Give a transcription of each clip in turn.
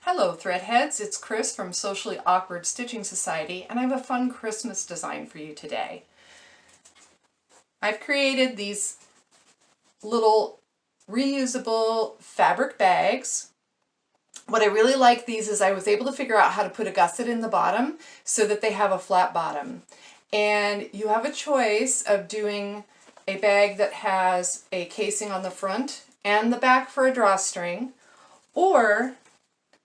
Hello Threadheads, it's Chris from Socially Awkward Stitching Society, and I have a fun Christmas design for you today. I've created these little reusable fabric bags. What I really like these is I was able to figure out how to put a gusset in the bottom so that they have a flat bottom. And you have a choice of doing a bag that has a casing on the front and the back for a drawstring, or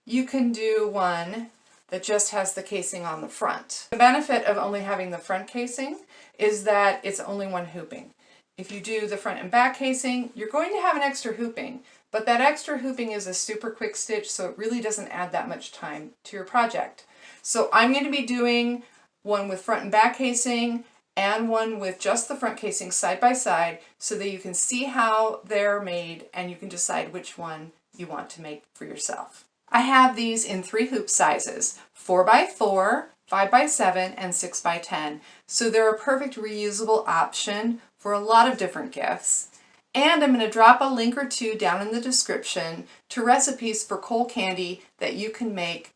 you can do one that just has the casing on the front. The benefit of only having the front casing is that it's only one hooping. If you do the front and back casing, you're going to have an extra hooping, but that extra hooping is a super quick stitch, so it really doesn't add that much time to your project. So I'm going to be doing one with front and back casing and one with just the front casing side by side so that you can see how they're made and you can decide which one you want to make for yourself. I have these in 3 hoop sizes, 4x4, 5x7, and 6x10. So they're a perfect reusable option for a lot of different gifts. And I'm going to drop a link or two down in the description to recipes for coal candy that you can make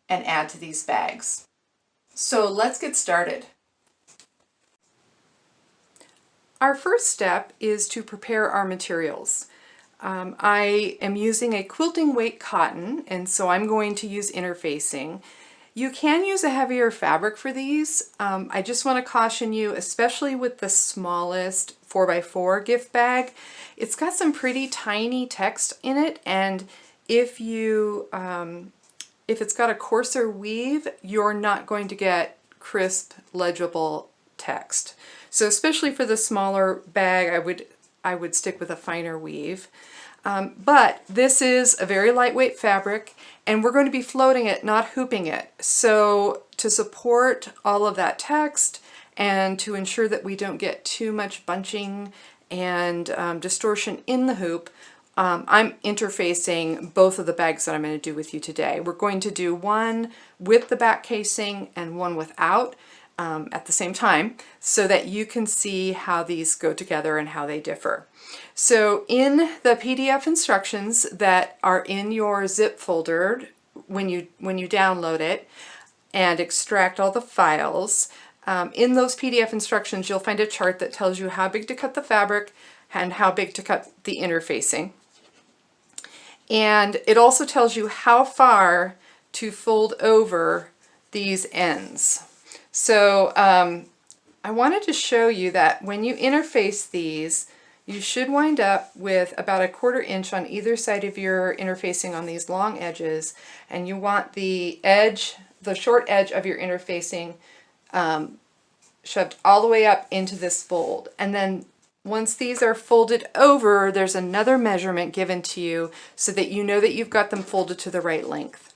and add to these bags. So let's get started. Our first step is to prepare our materials. I am using a quilting weight cotton, and so I'm going to use interfacing. You can use a heavier fabric for these. I just want to caution you, especially with the smallest 4x4 gift bag, it's got some pretty tiny text in it, and if it's got a coarser weave, you're not going to get crisp, legible text. So especially for the smaller bag, I would stick with a finer weave. But this is a very lightweight fabric, and we're going to be floating it, not hooping it. So to support all of that text and to ensure that we don't get too much bunching and distortion in the hoop, I'm interfacing both of the bags that I'm going to do with you today. We're going to do one with the back casing and one without at the same time so that you can see how these go together and how they differ. So in the PDF instructions that are in your zip folder when you download it and extract all the files, in those PDF instructions you'll find a chart that tells you how big to cut the fabric and how big to cut the interfacing. And it also tells you how far to fold over these ends. So I wanted to show you that when you interface these, you should wind up with about 1/4 inch on either side of your interfacing on these long edges, and you want the edge, the short edge of your interfacing shoved all the way up into this fold. And then once these are folded over, there's another measurement given to you so that you know that you've got them folded to the right length.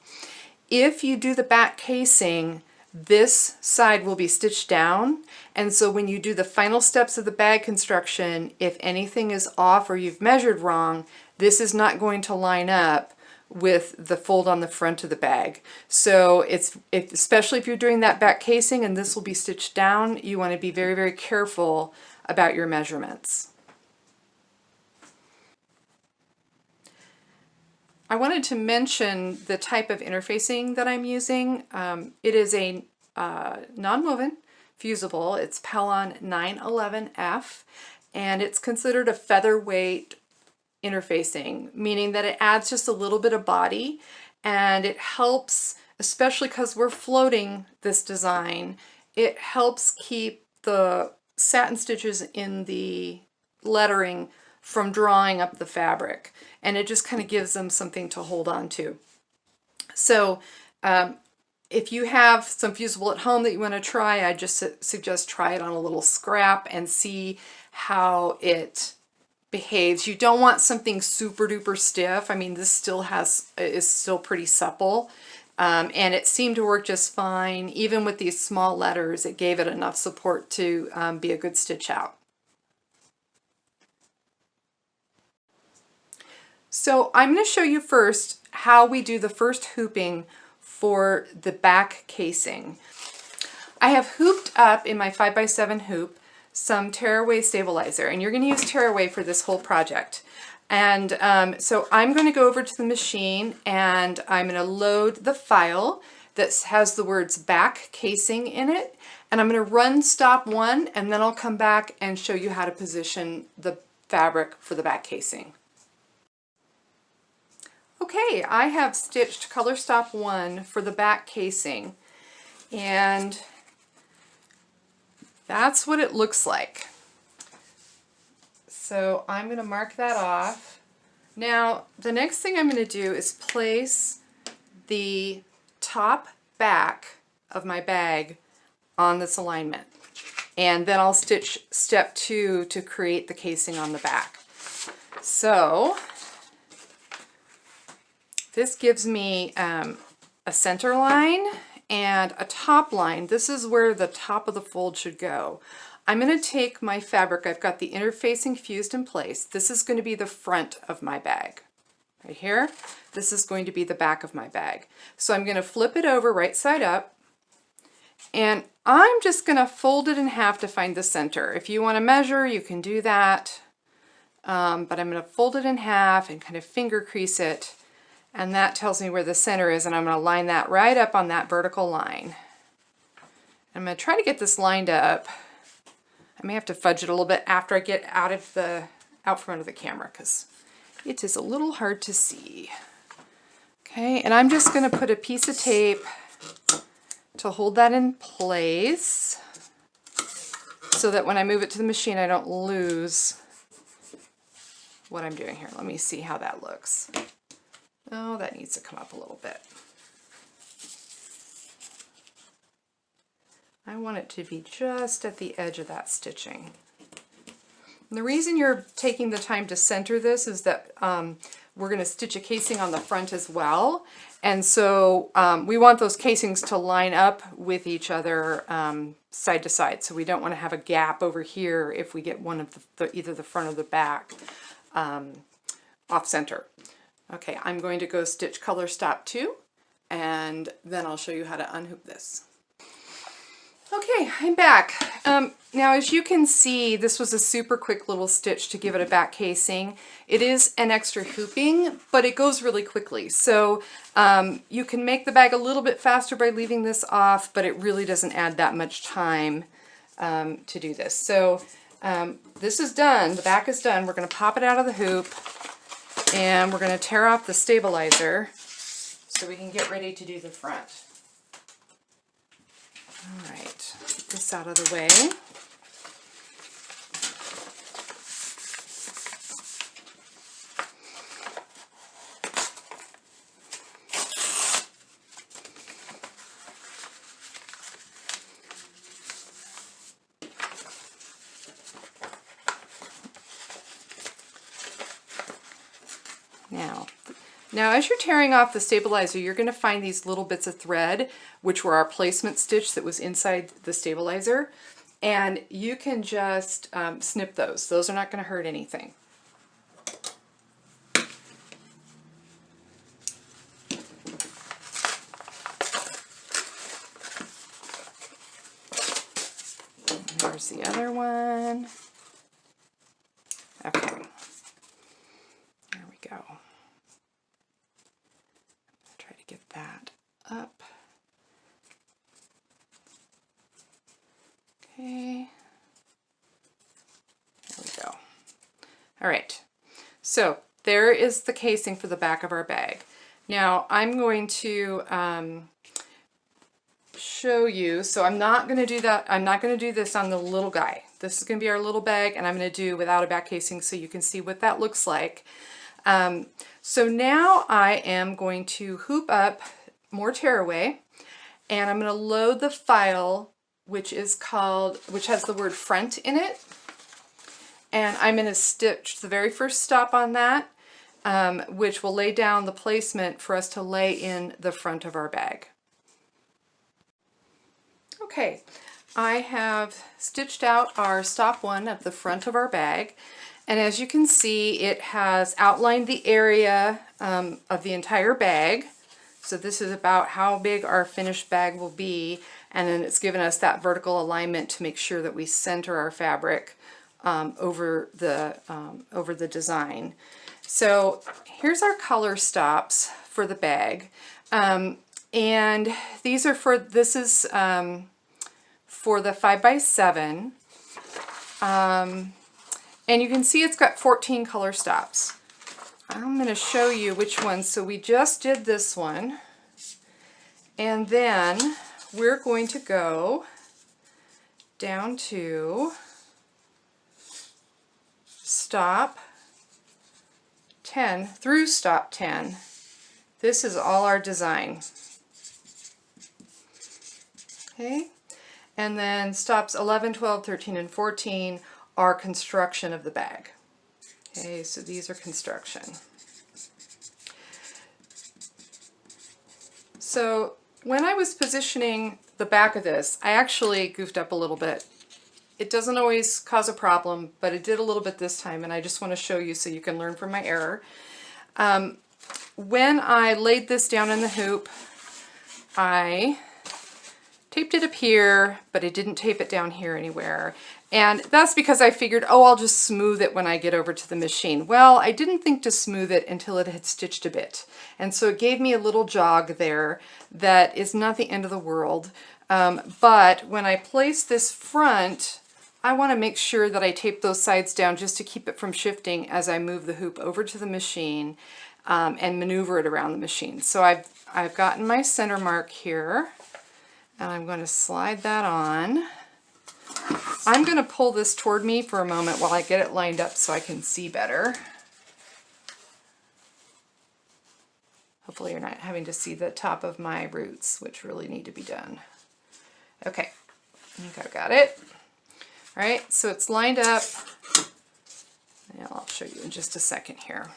If you do the back casing, this side will be stitched down, and so when you do the final steps of the bag construction, if anything is off or you've measured wrong, this is not going to line up with the fold on the front of the bag. So especially if you're doing that back casing and this will be stitched down, you want to be very, very careful about your measurements. I wanted to mention the type of interfacing that I'm using. It is a non-woven fusible. It's Pellon 911F, and it's considered a featherweight interfacing, meaning that it adds just a little bit of body, and it helps, especially because we're floating this design, it helps keep the satin stitches in the lettering from drawing up the fabric, and it just kind of gives them something to hold on to. So if you have some fusible at home that you want to try, I just suggest try it on a little scrap and see how it behaves. You don't want something super duper stiff. I mean, this still is still pretty supple, and it seemed to work just fine. Even with these small letters, it gave it enough support to be a good stitch out. So I'm going to show you first how we do the first hooping for the back casing. I have hooped up in my 5x7 hoop some tearaway stabilizer, and you're going to use tearaway for this whole project. And so I'm going to go over to the machine and I'm going to load the file that has the words back casing in it. And I'm going to run stop 1 and then I'll come back and show you how to position the fabric for the back casing. Okay, I have stitched color stop 1 for the back casing, and that's what it looks like. So I'm going to mark that off. Now the next thing I'm going to do is place the top back of my bag on this alignment, and then I'll stitch step 2 to create the casing on the back. So this gives me a center line and a top line. This is where the top of the fold should go. I'm going to take my fabric, I've got the interfacing fused in place. This is going to be the front of my bag. Right here, this is going to be the back of my bag. So I'm going to flip it over right side up, and I'm just going to fold it in half to find the center. If you want to measure, you can do that, but I'm going to fold it in half and kind of finger crease it. And that tells me where the center is, and I'm going to line that right up on that vertical line. I'm going to try to get this lined up. I may have to fudge it a little bit after I get out front of the camera because it is a little hard to see. Okay, and I'm just going to put a piece of tape to hold that in place so that when I move it to the machine I don't lose what I'm doing here. Let me see how that looks. Oh, that needs to come up a little bit. I want it to be just at the edge of that stitching. And the reason you're taking the time to center this is that we're going to stitch a casing on the front as well. And so we want those casings to line up with each other side to side. So we don't want to have a gap over here if we get one of either the front or the back off center. Okay, I'm going to go stitch color stop 2, and then I'll show you how to unhoop this. Okay, I'm back. Now as you can see, this was a super quick little stitch to give it a back casing. It is an extra hooping, but it goes really quickly. So you can make the bag a little bit faster by leaving this off, but it really doesn't add that much time to do this. So this is done, the back is done. We're going to pop it out of the hoop, and we're going to tear off the stabilizer so we can get ready to do the front. All right, get this out of the way. Now as you're tearing off the stabilizer, you're going to find these little bits of thread, which were our placement stitch that was inside the stabilizer, and you can just snip those. Those are not going to hurt anything. There's the other one. Okay, there we go. Try to get that up. Okay, there we go. All right, so there is the casing for the back of our bag. Now I'm going to show you, so I'm not going to do that, I'm not going to do this on the little guy. This is going to be our little bag, and I'm going to do without a back casing so you can see what that looks like. So now I am going to hoop up more tearaway, and I'm going to load the file which has the word front in it, and I'm going to stitch the very first stop on that, which will lay down the placement for us to lay in the front of our bag. Okay, I have stitched out our stop 1 of the front of our bag, and as you can see, it has outlined the area of the entire bag. So this is about how big our finished bag will be, and then it's given us that vertical alignment to make sure that we center our fabric over the design. So here's our color stops for the bag. And these are for, this is for the 5x7. And you can see it's got 14 color stops. I'm going to show you which ones. So we just did this one. And then we're going to go down to stop 10 through stop 10. This is all our design. Okay, and then stops 11, 12, 13, and 14 are construction of the bag. Okay, so these are construction. So when I was positioning the back of this, I actually goofed up a little bit. It doesn't always cause a problem, but it did a little bit this time, and I just want to show you so you can learn from my error. When I laid this down in the hoop, I taped it up here, but I didn't tape it down here anywhere. And that's because I figured, oh, I'll just smooth it when I get over to the machine. Well, I didn't think to smooth it until it had stitched a bit. And so it gave me a little jog there that is not the end of the world. But when I place this front, I want to make sure that I tape those sides down just to keep it from shifting as I move the hoop over to the machine and maneuver it around the machine. So I've gotten my center mark here, and I'm going to slide that on. I'm going to pull this toward me for a moment while I get it lined up so I can see better. Hopefully you're not having to see the top of my roots, which really need to be done. Okay, I think I've got it. All right, so it's lined up. And I'll show you in just a second here.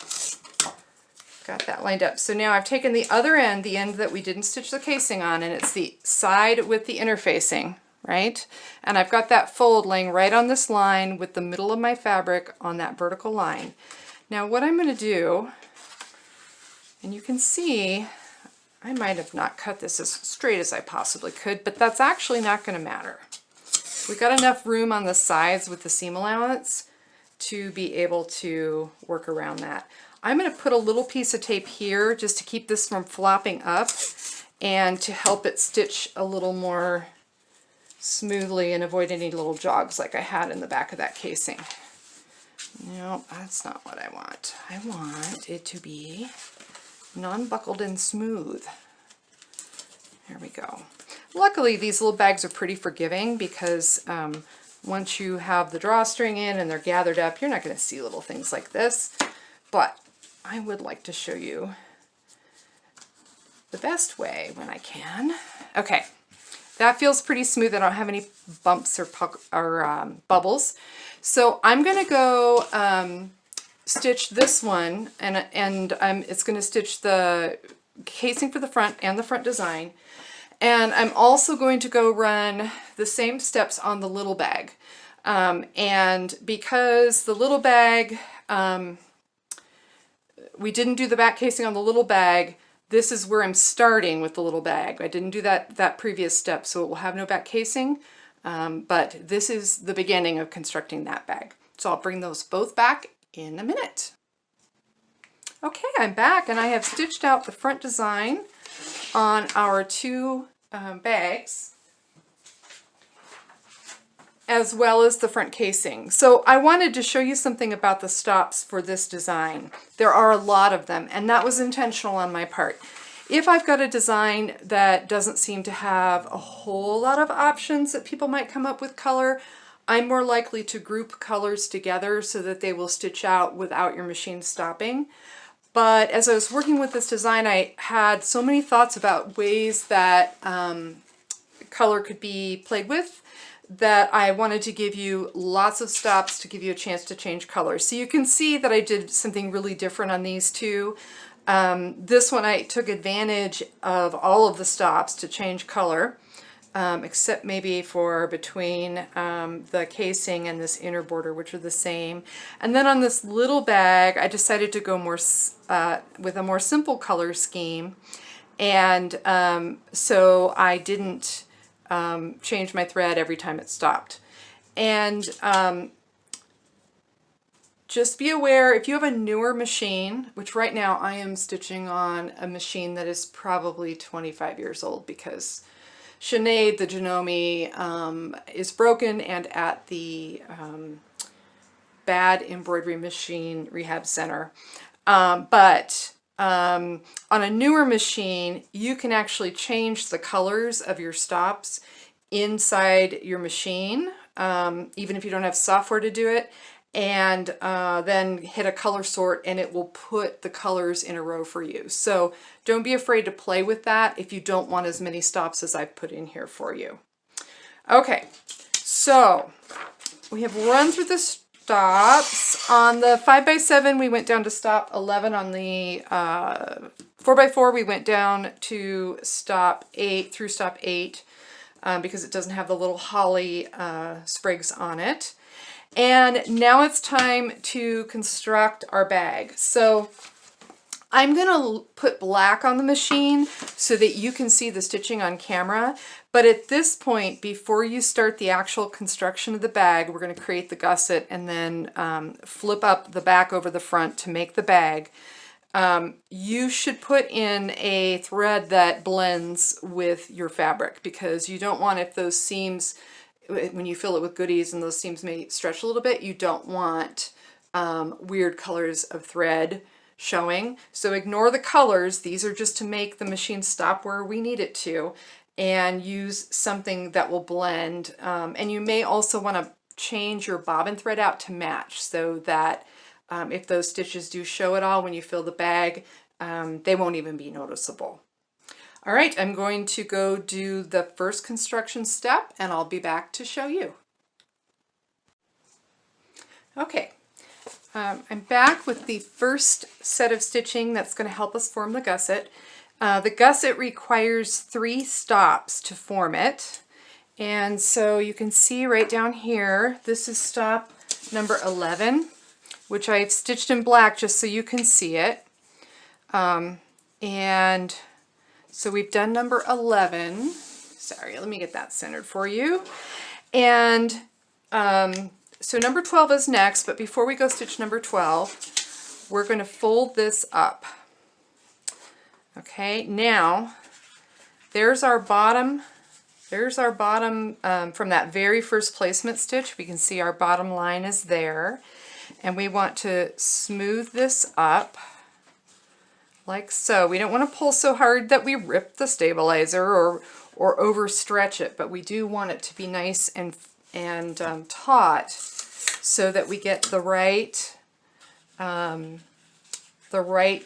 Got that lined up. So now I've taken the other end, the end that we didn't stitch the casing on, and it's the side with the interfacing, right? And I've got that fold laying right on this line with the middle of my fabric on that vertical line. Now what I'm going to do, and you can see, I might have not cut this as straight as I possibly could, but that's actually not going to matter. We've got enough room on the sides with the seam allowance to be able to work around that. I'm going to put a little piece of tape here just to keep this from flopping up and to help it stitch a little more smoothly and avoid any little jogs like I had in the back of that casing. No, that's not what I want. I want it to be non-buckled and smooth. There we go. Luckily, these little bags are pretty forgiving because once you have the drawstring in and they're gathered up, you're not going to see little things like this. But I would like to show you the best way when I can. Okay, that feels pretty smooth. I don't have any bumps or bubbles. So I'm going to go stitch this one, and it's going to stitch the casing for the front and the front design. And I'm also going to go run the same steps on the little bag. And because the little bag, we didn't do the back casing on the little bag, this is where I'm starting with the little bag. I didn't do that previous step, so it will have no back casing. But this is the beginning of constructing that bag. So I'll bring those both back in a minute. Okay, I'm back, and I have stitched out the front design on our two bags, as well as the front casing. So I wanted to show you something about the stops for this design. There are a lot of them, and that was intentional on my part. If I've got a design that doesn't seem to have a whole lot of options that people might come up with color, I'm more likely to group colors together so that they will stitch out without your machine stopping. But as I was working with this design, I had so many thoughts about ways that color could be played with that I wanted to give you lots of stops to give you a chance to change color. So you can see that I did something really different on these two. This one I took advantage of all of the stops to change color, except maybe for between the casing and this inner border, which are the same. And then on this little bag, I decided to go more with a more simple color scheme. And so I didn't change my thread every time it stopped. And just be aware if you have a newer machine, which right now I am stitching on a machine that is probably 25 years old because Sinead, the Janome, is broken and at the bad embroidery machine rehab center. But on a newer machine, you can actually change the colors of your stops inside your machine, even if you don't have software to do it, and then hit a color sort and it will put the colors in a row for you. So don't be afraid to play with that if you don't want as many stops as I've put in here for you. Okay, so we have run through the stops. On the 5x7 we went down to stop 11. On the 4x4 we went down to stop 8 through stop 8 because it doesn't have the little holly sprigs on it. And now it's time to construct our bag. So I'm going to put black on the machine so that you can see the stitching on camera. But at this point, before you start the actual construction of the bag, we're going to create the gusset and then flip up the back over the front to make the bag. You should put in a thread that blends with your fabric because you don't want, if those seams, when you fill it with goodies and those seams may stretch a little bit, you don't want weird colors of thread showing. So ignore the colors. These are just to make the machine stop where we need it to, and use something that will blend. And you may also want to change your bobbin thread out to match so that if those stitches do show at all when you fill the bag, they won't even be noticeable. All right, I'm going to go do the first construction step and I'll be back to show you. Okay, I'm back with the first set of stitching that's going to help us form the gusset. The gusset requires 3 stops to form it. And so you can see right down here, this is stop number 11, which I've stitched in black just so you can see it. And so we've done number 11. Sorry, let me get that centered for you. And so number 12 is next, but before we go stitch number 12, we're going to fold this up. Okay, now there's our bottom. There's our bottom from that very first placement stitch. We can see our bottom line is there. And we want to smooth this up like so. We don't want to pull so hard that we rip the stabilizer or overstretch it, but we do want it to be nice and taut so that we get the right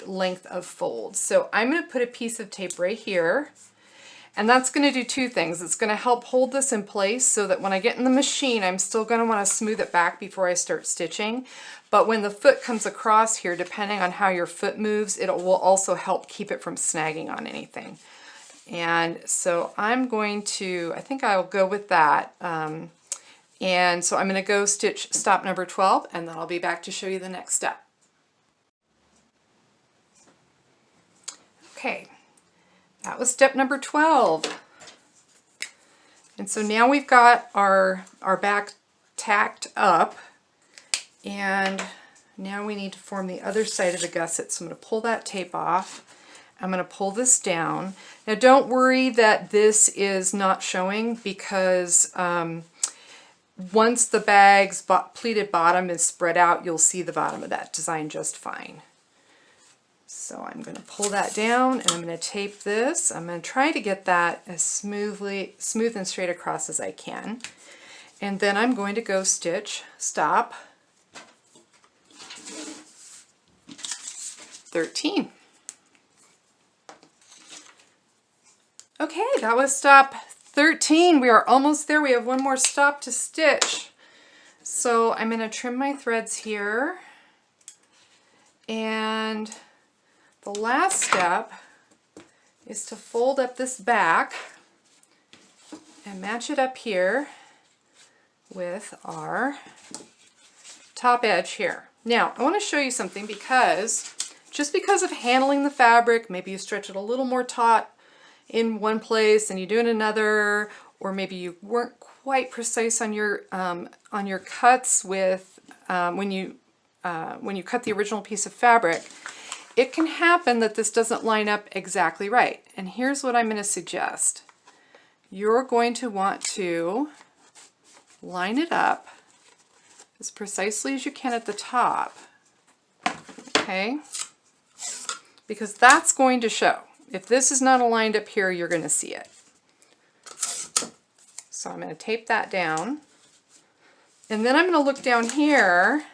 length of fold. So I'm going to put a piece of tape right here, and that's going to do 2 things. It's going to help hold this in place so that when I get in the machine, I'm still going to want to smooth it back before I start stitching. But when the foot comes across here, depending on how your foot moves, it will also help keep it from snagging on anything. And so I'm going to, I think I'll go with that. And so I'm going to go stitch stop number 12, and then I'll be back to show you the next step. Okay, that was step number 12. And so now we've got our back tacked up, and now we need to form the other side of the gusset. So I'm going to pull that tape off. I'm going to pull this down. Now don't worry that this is not showing because once the bag's pleated bottom is spread out, you'll see the bottom of that design just fine. So I'm going to pull that down and I'm going to tape this. I'm going to try to get that as smooth and straight across as I can. And then I'm going to go stitch stop 13. Okay, that was stop 13. We are almost there. We have one more stop to stitch. So I'm going to trim my threads here. And the last step is to fold up this back and match it up here with our top edge here. Now, I want to show you something because just because of handling the fabric, maybe you stretch it a little more taut in one place and you do it in another, or maybe you weren't quite precise on your cuts with when you when you cut the original piece of fabric, it can happen that this doesn't line up exactly right. And here's what I'm going to suggest. You're going to want to line it up as precisely as you can at the top, okay? Because that's going to show. If this is not aligned up here, you're going to see it. So I'm going to tape that down. And then I'm going to look down here,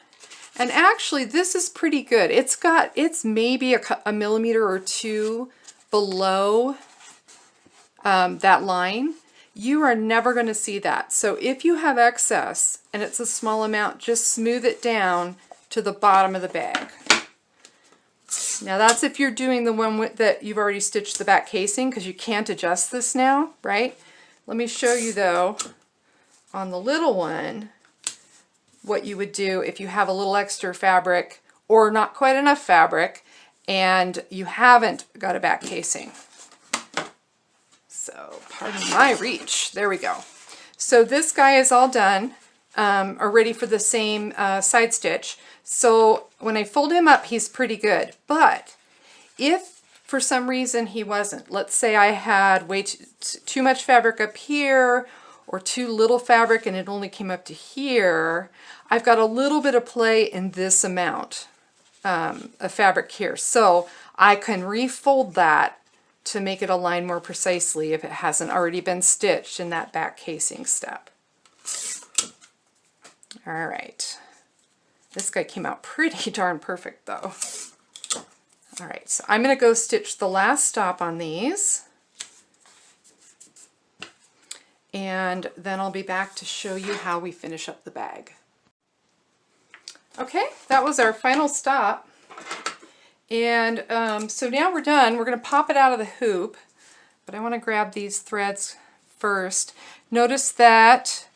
and actually this is pretty good. It's maybe a millimeter or two below that line. You are never going to see that. So if you have excess and it's a small amount, just smooth it down to the bottom of the bag. Now that's if you're doing the one that you've already stitched the back casing, because you can't adjust this now, right? Let me show you though, on the little one, what you would do if you have a little extra fabric or not quite enough fabric and you haven't got a back casing. So pardon my reach, there we go. So this guy is all done, or ready for the same side stitch. So when I fold him up, he's pretty good. But if for some reason he wasn't, let's say I had way too much fabric up here or too little fabric and it only came up to here, I've got a little bit of play in this amount of fabric here. So I can refold that to make it align more precisely if it hasn't already been stitched in that back casing step. All right. This guy came out pretty darn perfect though. All right, so I'm going to go stitch the last stop on these. And then I'll be back to show you how we finish up the bag. Okay, that was our final stop. And so now we're done. We're going to pop it out of the hoop, but I want to grab these threads first. Notice that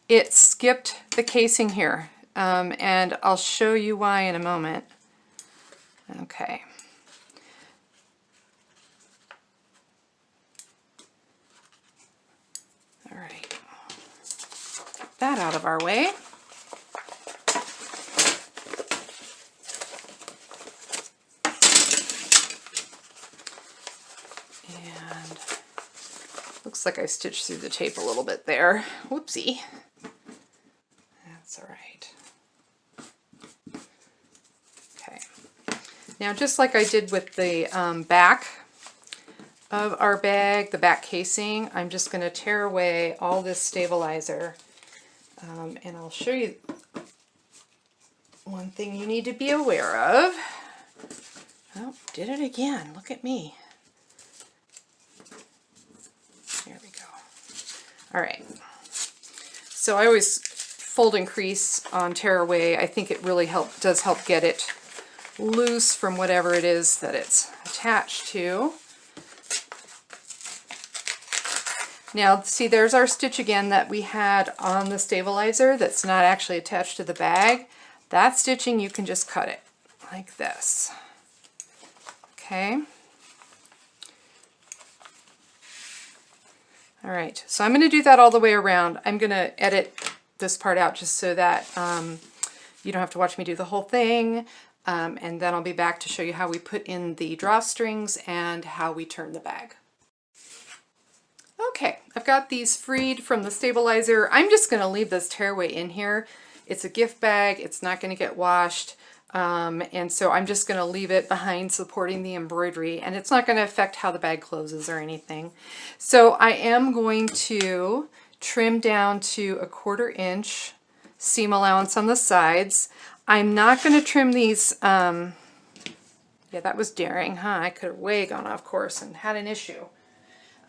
it skipped the casing here, and I'll show you why in a moment. Okay. All right. Get that out of our way. Looks like I stitched through the tape a little bit there. Whoopsie. That's all right. Okay. Now, just like I did with the back of our bag, the back casing, I'm just going to tear away all this stabilizer. And I'll show you one thing you need to be aware of. Oh, did it again. Look at me. There we go. All right. So I always fold and crease on tear away. I think it really does help get it loose from whatever it is that it's attached to. Now, see, there's our stitch again that we had on the stabilizer that's not actually attached to the bag. That stitching, you can just cut it like this. Okay. All right, so I'm going to do that all the way around. I'm going to edit this part out just so that you don't have to watch me do the whole thing. And then I'll be back to show you how we put in the drawstrings and how we turn the bag. Okay, I've got these freed from the stabilizer. I'm just going to leave this tearaway in here. It's a gift bag. It's not going to get washed. And so I'm just going to leave it behind supporting the embroidery, and it's not going to affect how the bag closes or anything. So I am going to trim down to 1/4 inch seam allowance on the sides. I'm not going to trim these, yeah, that was daring, huh? I could have way gone off course and had an issue.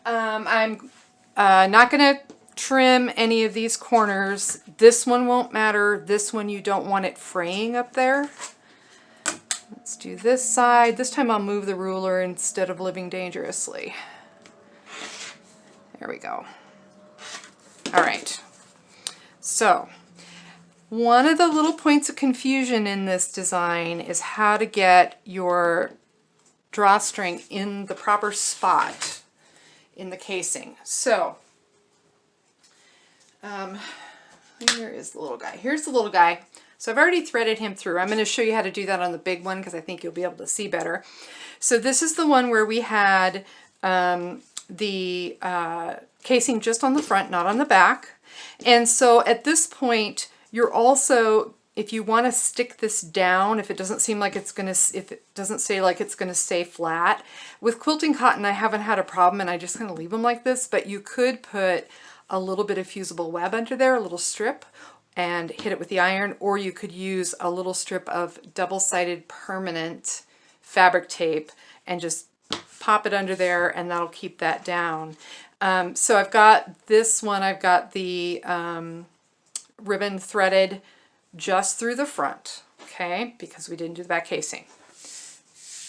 I'm not going to trim any of these corners. This one won't matter. This one you don't want it fraying up there. Let's do this side. This time I'll move the ruler instead of living dangerously. There we go. All right. So one of the little points of confusion in this design is how to get your drawstring in the proper spot in the casing. So where is the little guy? Here's the little guy. So I've already threaded him through. I'm going to show you how to do that on the big one because I think you'll be able to see better. So this is the one where we had the casing just on the front, not on the back. And so at this point, you're also, if you want to stick this down, if it doesn't seem like it's going to, if it doesn't say like it's going to stay flat, with quilting cotton, I haven't had a problem and I just kind of leave them like this, but you could put a little bit of fusible web under there, a little strip, and hit it with the iron, or you could use a little strip of double-sided permanent fabric tape and just pop it under there and that'll keep that down. So I've got this one, I've got the ribbon threaded just through the front, okay, because we didn't do the back casing.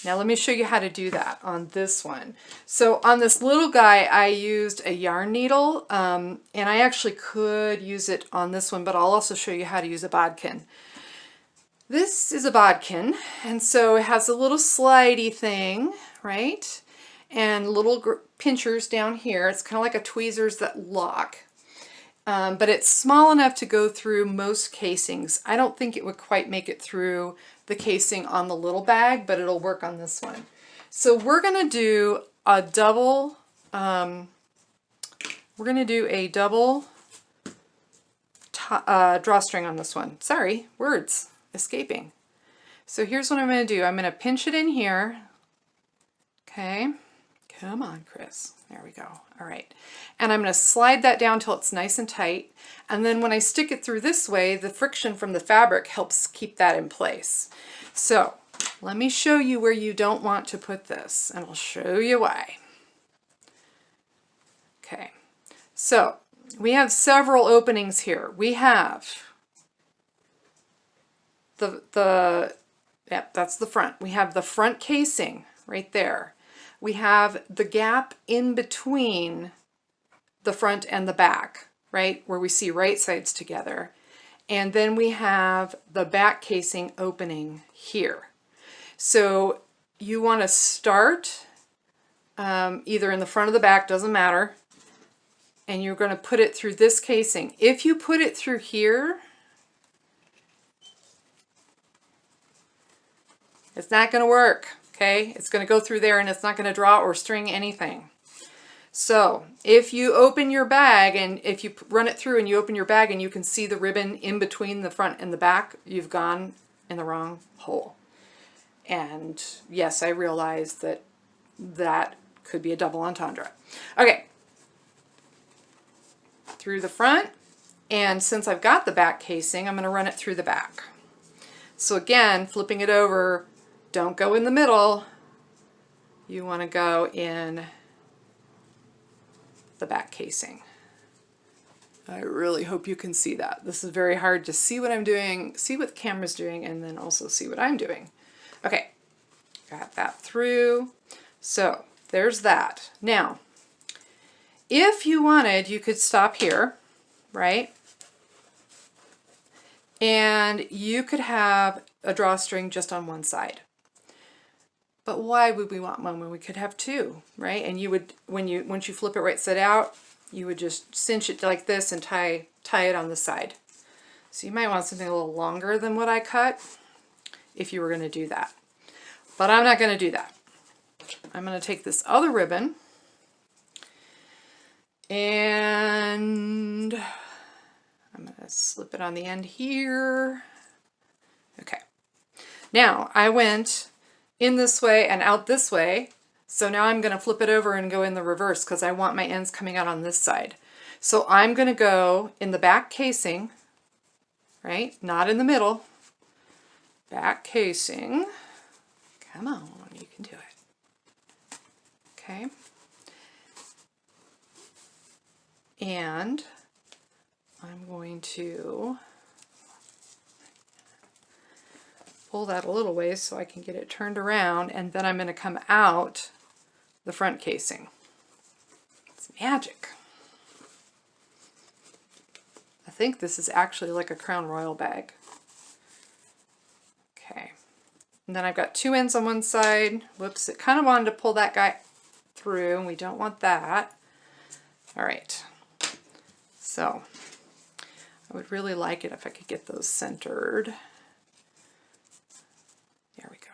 Now let me show you how to do that on this one. So on this little guy, I used a yarn needle, and I actually could use it on this one, but I'll also show you how to use a bodkin. This is a bodkin, and so it has a little slidey thing, right? And little pinchers down here. It's kind of like a tweezers that lock. But it's small enough to go through most casings. I don't think it would quite make it through the casing on the little bag, but it'll work on this one. So we're going to do a double, drawstring on this one. Sorry, words escaping. So here's what I'm going to do. I'm going to pinch it in here. Okay. Come on, Chris. There we go. All right. And I'm going to slide that down till it's nice and tight. And then when I stick it through this way, the friction from the fabric helps keep that in place. So let me show you where you don't want to put this, and I'll show you why. Okay. So we have several openings here. We have yep, that's the front. We have the front casing right there. We have the gap in between the front and the back, right, where we see right sides together. And then we have the back casing opening here. So you want to start either in the front or the back, doesn't matter, and you're going to put it through this casing. If you put it through here, it's not going to work. Okay, it's going to go through there and it's not going to draw or string anything. So if you open your bag and if you run it through and you open your bag and you can see the ribbon in between the front and the back, you've gone in the wrong hole. And yes, I realize that that could be a double entendre. Okay, through the front, and since I've got the back casing, I'm going to run it through the back. So again, flipping it over, don't go in the middle. You want to go in the back casing. I really hope you can see that. This is very hard to see what I'm doing, see what the camera's doing, and then also see what I'm doing. Okay, got that through. So there's that. Now, if you wanted, you could stop here, right? And you could have a drawstring just on one side. But why would we want one when we could have two, right? And you would, once you flip it right side out, you would just cinch it like this and tie it on the side. So you might want something a little longer than what I cut if you were going to do that. But I'm not going to do that. I'm going to take this other ribbon and I'm going to slip it on the end here. Okay. Now I went in this way and out this way. So now I'm going to flip it over and go in the reverse because I want my ends coming out on this side. So I'm going to go in the back casing, right? Not in the middle. Back casing. Come on, you can do it. Okay. And I'm going to pull that a little ways so I can get it turned around, and then I'm going to come out the front casing. It's magic. I think this is actually like a Crown Royal bag. Okay. And then I've got two ends on one side. Whoops, it kind of wanted to pull that guy through, and we don't want that. All right. So I would really like it if I could get those centered. There we go.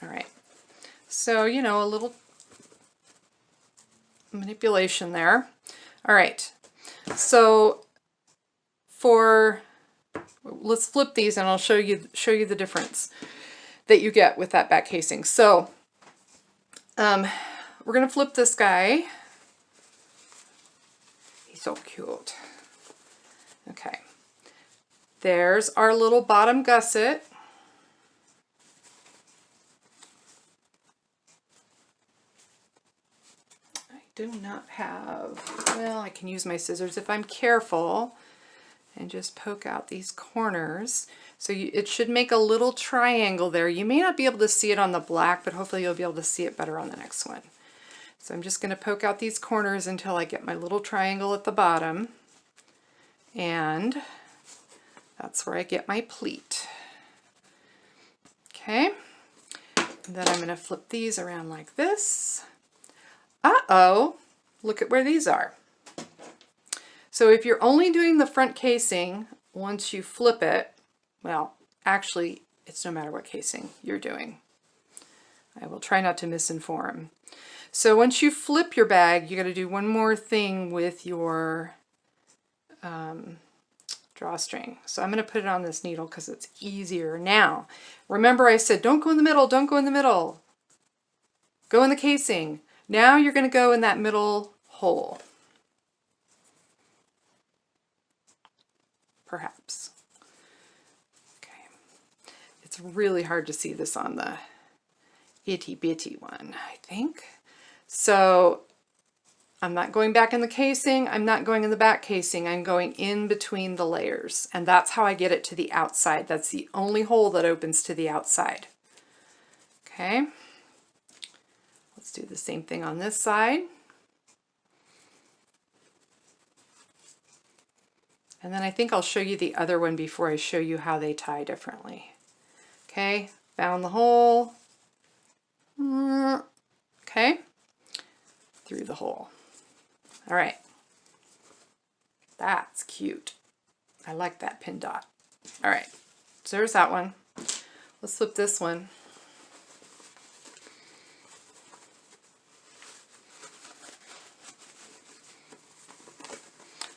All right. So, you know, a little manipulation there. All right. So let's flip these and I'll show you the difference that you get with that back casing. So we're going to flip this guy. He's so cute. Okay. There's our little bottom gusset. I do not have, well, I can use my scissors if I'm careful and just poke out these corners. So it should make a little triangle there. You may not be able to see it on the black, but hopefully you'll be able to see it better on the next one. So I'm just going to poke out these corners until I get my little triangle at the bottom. And that's where I get my pleat. Okay. And then I'm going to flip these around like this. Uh-oh, look at where these are. So if you're only doing the front casing, once you flip it, well, actually, it's no matter what casing you're doing. I will try not to misinform. So once you flip your bag, you got to do one more thing with your drawstring. So I'm going to put it on this needle because it's easier. Now, remember I said don't go in the middle, don't go in the middle. Go in the casing. Now you're going to go in that middle hole. Perhaps. Okay. It's really hard to see this on the itty bitty one, I think. So I'm not going back in the casing, I'm not going in the back casing, I'm going in between the layers. And that's how I get it to the outside. That's the only hole that opens to the outside. Okay. Let's do the same thing on this side. And then I think I'll show you the other one before I show you how they tie differently. Okay, found the hole. Okay, through the hole. All right, that's cute. I like that pin dot. All right, so there's that one. Let's flip this one.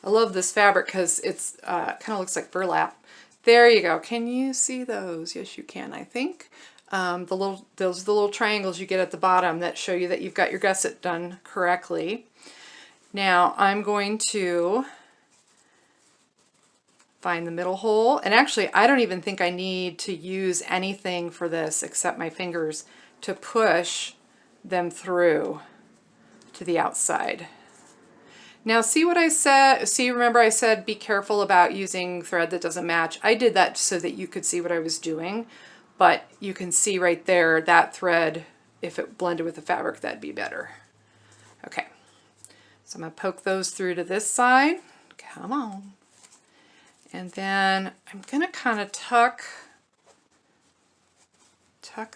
I love this fabric because it's kind of looks like burlap. There you go. Can you see those? Yes, you can, I think. Those are the little triangles you get at the bottom that show you that you've got your gusset done correctly. Now I'm going to find the middle hole. And actually, I don't even think I need to use anything for this except my fingers to push them through to the outside. Now see what I said, remember I said be careful about using thread that doesn't match. I did that so that you could see what I was doing, but you can see right there that thread, if it blended with the fabric, that'd be better. Okay, so I'm gonna poke those through to this side, come on. And then I'm gonna kind of tuck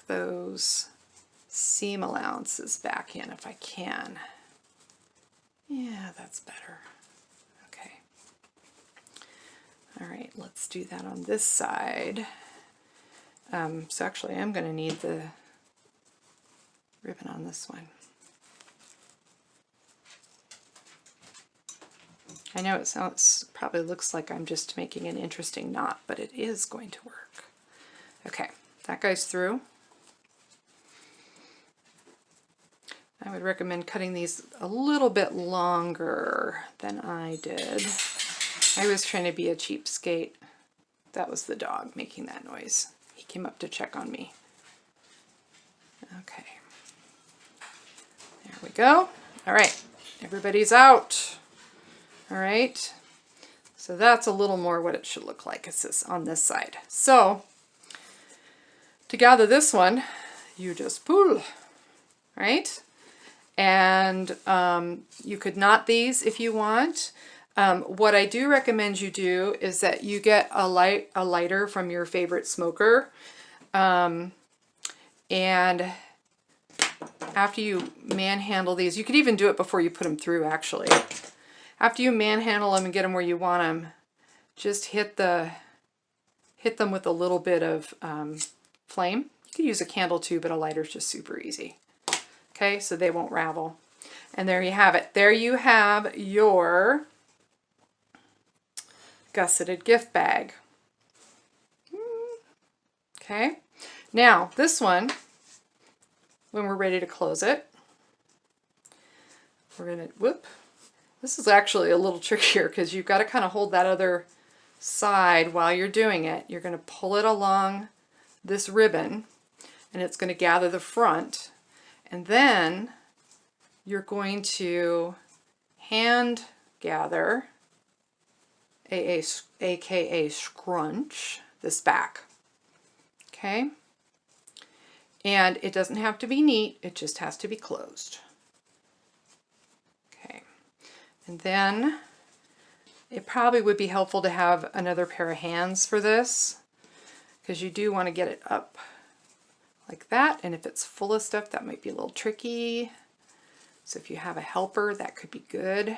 those seam allowances back in if I can. Yeah, that's better. Okay. All right, let's do that on this side. So actually I'm going to need the ribbon on this one. I know it probably looks like I'm just making an interesting knot, but it is going to work. Okay, that goes through. I would recommend cutting these a little bit longer than I did. I was trying to be a cheapskate. That was the dog making that noise. He came up to check on me. Okay. There we go. All right. Everybody's out. All right. So that's a little more what it should look like. It's this on this side. So to gather this one, you just pull, right? And you could knot these if you want. What I do recommend you do is that you get a lighter from your favorite smoker. And after you manhandle these, you could even do it before you put them through actually. After you manhandle them and get them where you want them, just hit them with a little bit of flame. You could use a candle too, but a lighter is just super easy. Okay, so they won't ravel. And there you have it. There you have your gusseted gift bag. Okay, now this one, when we're ready to close it, we're gonna, whoop. This is actually a little trickier because you've got to kind of hold that other side while you're doing it. You're going to pull it along this ribbon and it's going to gather the front, and then you're going to hand gather, aka scrunch, this back. Okay, and it doesn't have to be neat, it just has to be closed. Okay, and then it probably would be helpful to have another pair of hands for this, because you do want to get it up like that, and if it's full of stuff that might be a little tricky. So if you have a helper, that could be good,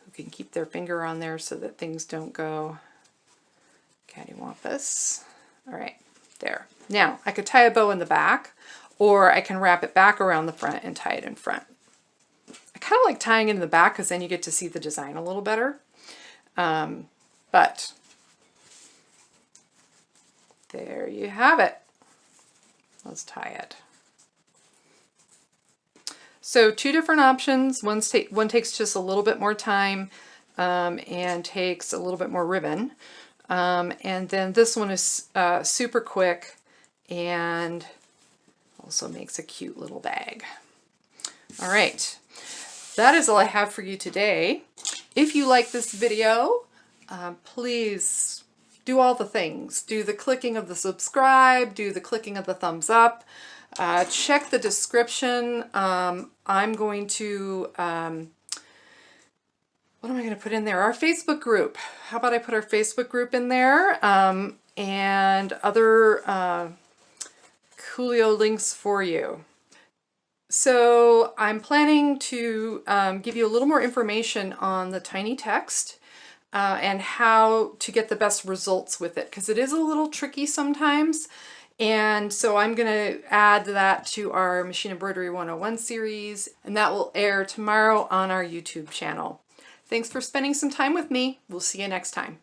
who can keep their finger on there so that things don't go cattywampus. All right, there. Now I could tie a bow in the back, or I can wrap it back around the front and tie it in front. I kind of like tying it in the back because then you get to see the design a little better. But there you have it. Let's tie it. So two different options. One takes just a little bit more time and takes a little bit more ribbon. And then this one is super quick and also makes a cute little bag. All right, that is all I have for you today. If you like this video, please do all the things. Do the clicking of the subscribe, do the clicking of the thumbs up. Check the description. I'm going to, what am I going to put in there? Our Facebook group. How about I put our Facebook group in there, and other Coolio links for you. So I'm planning to give you a little more information on the tiny text and how to get the best results with it, because it is a little tricky sometimes. And so I'm going to add that to our Machine Embroidery 101 series, and that will air tomorrow on our YouTube channel. Thanks for spending some time with me. We'll see you next time.